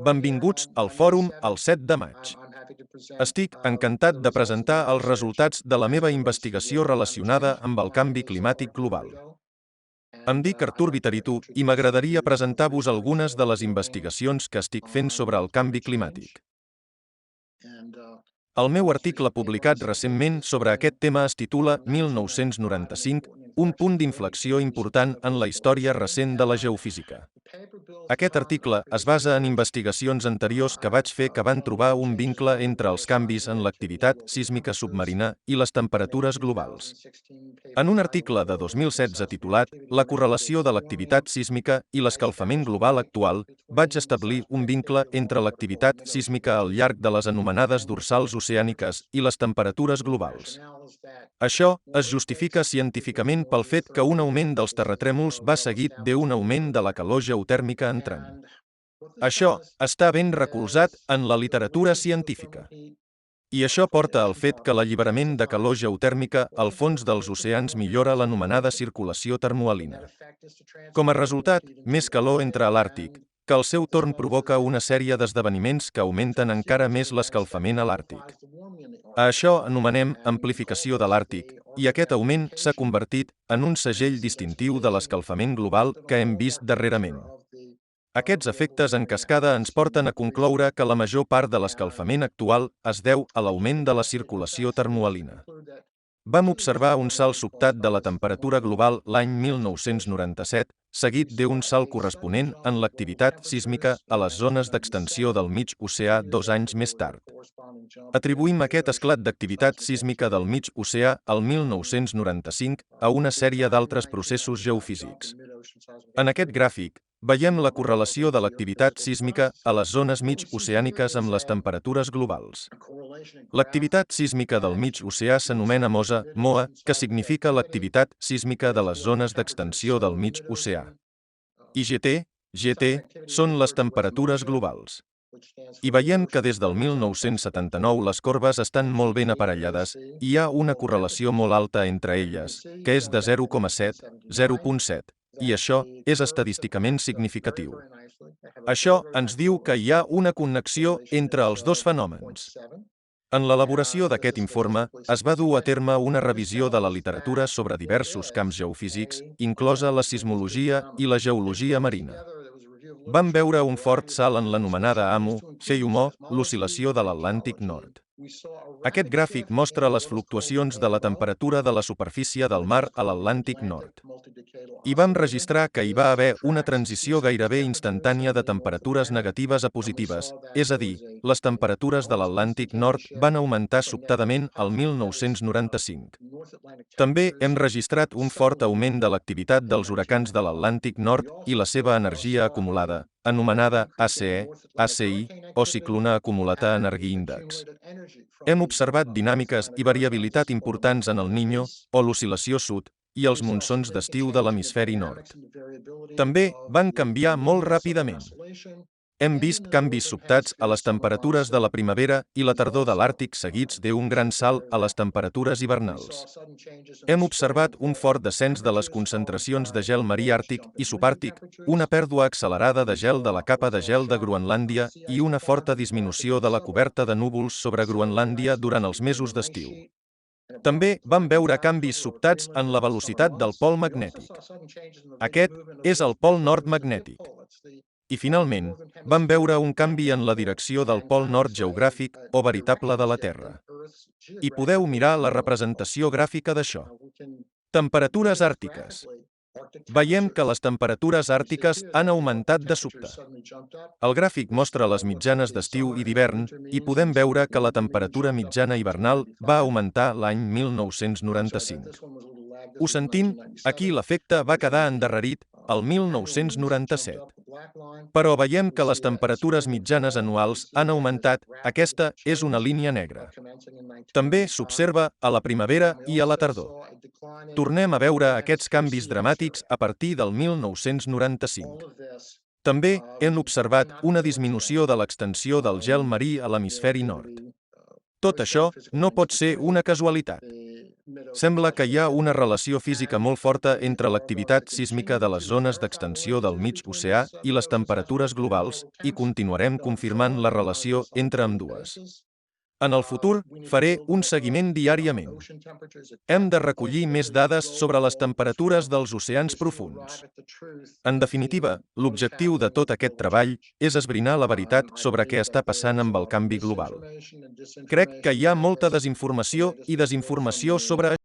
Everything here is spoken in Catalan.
Benvinguts al fòrum el 7 de maig. Estic encantat de presentar els resultats de la meva investigació relacionada amb el canvi climàtic global. Em dic Artur Vitaritu i m'agradaria presentar-vos algunes de les investigacions que estic fent sobre el canvi climàtic. El meu article publicat recentment sobre aquest tema es titula 1995, un punt d'inflexió important en la història recent de la geofísica. Aquest article es basa en investigacions anteriors que vaig fer que van trobar un vincle entre els canvis en l'activitat sísmica submarina i les temperatures globals. En un article de 2016 titulat La correlació de l'activitat sísmica i l'escalfament global actual, vaig establir un vincle entre l'activitat sísmica al llarg de les anomenades dorsals oceàniques i les temperatures globals. Això es justifica científicament pel fet que un augment dels terratrèmols va seguit d'un augment de la calor geotèrmica entrant. Això està ben recolzat en la literatura científica. I això porta al fet que l'alliberament de calor geotèrmica al fons dels oceans millora l'anomenada circulació termohalina. Com a resultat, més calor entra a l'Àrtic, que al seu torn provoca una sèrie d'esdeveniments que augmenten encara més l'escalfament a l'Àrtic. A això anomenem amplificació de l'Àrtic, i aquest augment s'ha convertit en un segell distintiu de l'escalfament global que hem vist darrerament. Aquests efectes en cascada ens porten a concloure que la major part de l'escalfament actual es deu a l'augment de la circulació termohalina. Vam observar un salt sobtat de la temperatura global l'any 1997, seguit d'un salt corresponent en l'activitat sísmica a les zones d'extensió del mig oceà 2 anys més tard. Atribuïm aquest esclat d'activitat sísmica del mig oceà al 1995 a una sèrie d'altres processos geofísics. En aquest gràfic, veiem la correlació de l'activitat sísmica a les zones mig oceàniques amb les temperatures globals. L'activitat sísmica del mig oceà s'anomena MOA, que significa l'activitat sísmica de les zones d'extensió del mig oceà. I GT són les temperatures globals. I veiem que des del 1979 les corbes estan molt ben aparellades i hi ha una correlació molt alta entre elles, que és de 0,7, i això és estadísticament significatiu. Això ens diu que hi ha una connexió entre els dos fenòmens. En l'elaboració d'aquest informe, es va dur a terme una revisió de la literatura sobre diversos camps geofísics, inclosa la sismologia i la geologia marina. Vam veure un fort salt en l'anomenada AMO, l'oscil·lació de l'Atlàntic Nord. Aquest gràfic mostra les fluctuacions de la temperatura de la superfície del mar a l'Atlàntic Nord. I vam registrar que hi va haver una transició gairebé instantània de temperatures negatives a positives, és a dir, les temperatures de l'Atlàntic Nord van augmentar sobtadament al 1995. També hem registrat un fort augment de l'activitat dels huracans de l'Atlàntic Nord i la seva energia acumulada, anomenada ACI, o ciclona acumulata energy index. Hem observat dinàmiques i variabilitat importants en el Niño, o l'oscil·lació sud, i els monsons d'estiu de l'hemisferi nord. També van canviar molt ràpidament. Hem vist canvis sobtats a les temperatures de la primavera i la tardor de l'Àrtic seguits d'un gran salt a les temperatures hivernals. Hem observat un fort descens de les concentracions de gel marí àrtic i subàrtic, una pèrdua accelerada de gel de la capa de gel de Groenlàndia i una forta disminució de la coberta de núvols sobre Groenlàndia durant els mesos d'estiu. També vam veure canvis sobtats en la velocitat del pol magnètic. Aquest és el pol nord magnètic. I finalment, vam veure un canvi en la direcció del pol nord geogràfic o veritable de la Terra. I podeu mirar la representació gràfica d'això. Temperatures àrtiques. Veiem que les temperatures àrtiques han augmentat de sobte. El gràfic mostra les mitjanes d'estiu i d'hivern i podem veure que la temperatura mitjana hivernal va augmentar l'any 1995. Ho sentim, aquí l'efecte va quedar endarrerit al 1997. Però veiem que les temperatures mitjanes anuals han augmentat, aquesta és una línia negra. També s'observa a la primavera i a la tardor. Tornem a veure aquests canvis dramàtics a partir del 1995. També hem observat una disminució de l'extensió del gel marí a l'hemisferi nord. Tot això no pot ser una casualitat. Sembla que hi ha una relació física molt forta entre l'activitat sísmica de les zones d'extensió del mig oceà i les temperatures globals, i continuarem confirmant la relació entre ambdues. En el futur, faré un seguiment diàriament. Hem de recollir més dades sobre les temperatures dels oceans profunds. En definitiva, l'objectiu de tot aquest treball és esbrinar la veritat sobre què està passant amb el canvi global. Crec que hi ha molta desinformació i desinformació sobre